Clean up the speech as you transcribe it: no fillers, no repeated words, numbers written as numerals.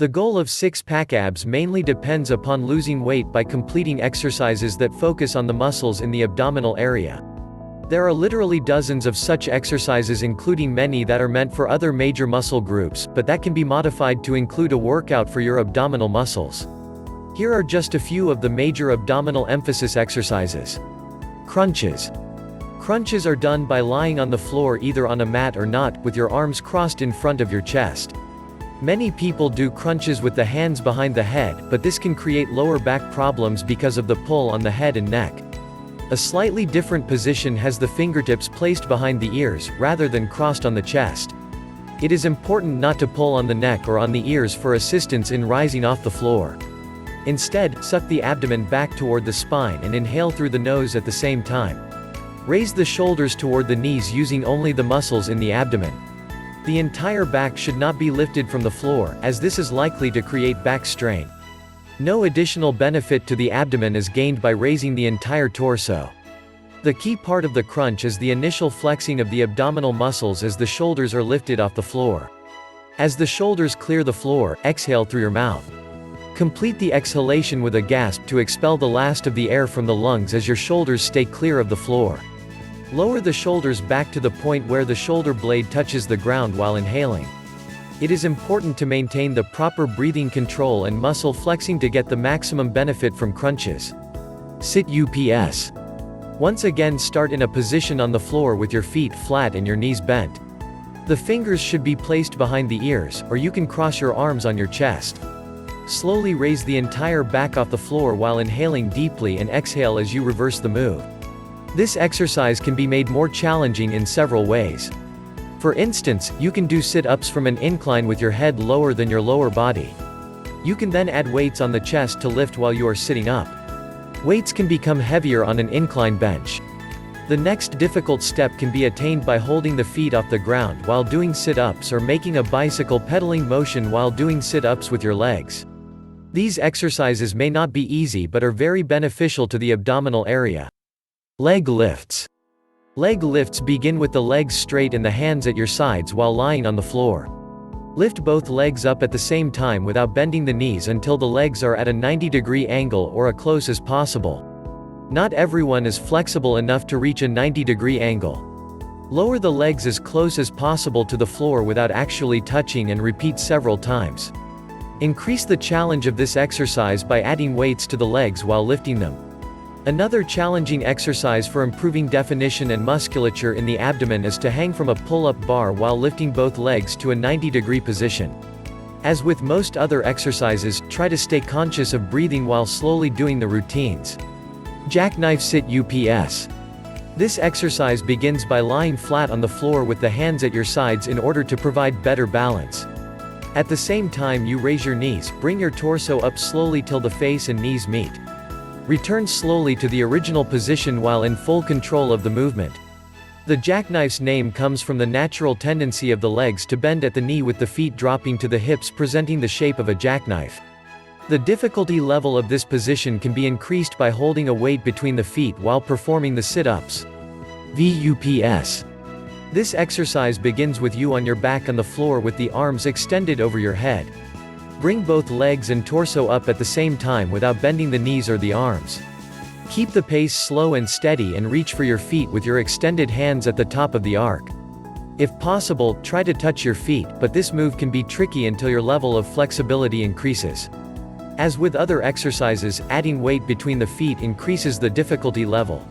The goal of six-pack abs mainly depends upon losing weight by completing exercises that focus on the muscles in the abdominal area. There are literally dozens of such exercises, including many that are meant for other major muscle groups, but that can be modified to include a workout for your abdominal muscles. Here are just a few of the major abdominal emphasis exercises. Crunches. Crunches are done by lying on the floor either on a mat or not, with your arms crossed in front of your chest. Many people do crunches with the hands behind the head, but this can create lower back problems because of the pull on the head and neck. A slightly different position has the fingertips placed behind the ears, rather than crossed on the chest. It is important not to pull on the neck or on the ears for assistance in rising off the floor. Instead, suck the abdomen back toward the spine and inhale through the nose at the same time. Raise the shoulders toward the knees using only the muscles in the abdomen. The entire back should not be lifted from the floor, as this is likely to create back strain. No additional benefit to the abdomen is gained by raising the entire torso. The key part of the crunch is the initial flexing of the abdominal muscles as the shoulders are lifted off the floor. As the shoulders clear the floor, exhale through your mouth. Complete the exhalation with a gasp to expel the last of the air from the lungs as your shoulders stay clear of the floor. Lower the shoulders back to the point where the shoulder blade touches the ground while inhaling. It is important to maintain the proper breathing control and muscle flexing to get the maximum benefit from crunches. Sit-ups. Once again, start in a position on the floor with your feet flat and your knees bent. The fingers should be placed behind the ears, or you can cross your arms on your chest. Slowly raise the entire back off the floor while inhaling deeply and exhale as you reverse the move. This exercise can be made more challenging in several ways. For instance, you can do sit-ups from an incline with your head lower than your lower body. You can then add weights on the chest to lift while you are sitting up. Weights can become heavier on an incline bench. The next difficult step can be attained by holding the feet off the ground while doing sit-ups or making a bicycle pedaling motion while doing sit-ups with your legs. These exercises may not be easy but are very beneficial to the abdominal area. Leg lifts. Leg lifts begin with the legs straight and the hands at your sides while lying on the floor. Lift both legs up at the same time without bending the knees until the legs are at a 90-degree angle or as close as possible. Not everyone is flexible enough to reach a 90-degree angle. Lower the legs as close as possible to the floor without actually touching and repeat several times. Increase the challenge of this exercise by adding weights to the legs while lifting them. Another challenging exercise for improving definition and musculature in the abdomen is to hang from a pull-up bar while lifting both legs to a 90-degree position. As with most other exercises, try to stay conscious of breathing while slowly doing the routines. Jackknife sit-ups. This exercise begins by lying flat on the floor with the hands at your sides in order to provide better balance. At the same time you raise your knees, bring your torso up slowly till the face and knees meet. Return slowly to the original position while in full control of the movement. The jackknife's name comes from the natural tendency of the legs to bend at the knee with the feet dropping to the hips, presenting the shape of a jackknife. The difficulty level of this position can be increased by holding a weight between the feet while performing the sit-ups. Vups. This exercise begins with you on your back on the floor with the arms extended over your head. Bring both legs and torso up at the same time without bending the knees or the arms. Keep the pace slow and steady and reach for your feet with your extended hands at the top of the arc. If possible, try to touch your feet, but this move can be tricky until your level of flexibility increases. As with other exercises, adding weight between the feet increases the difficulty level.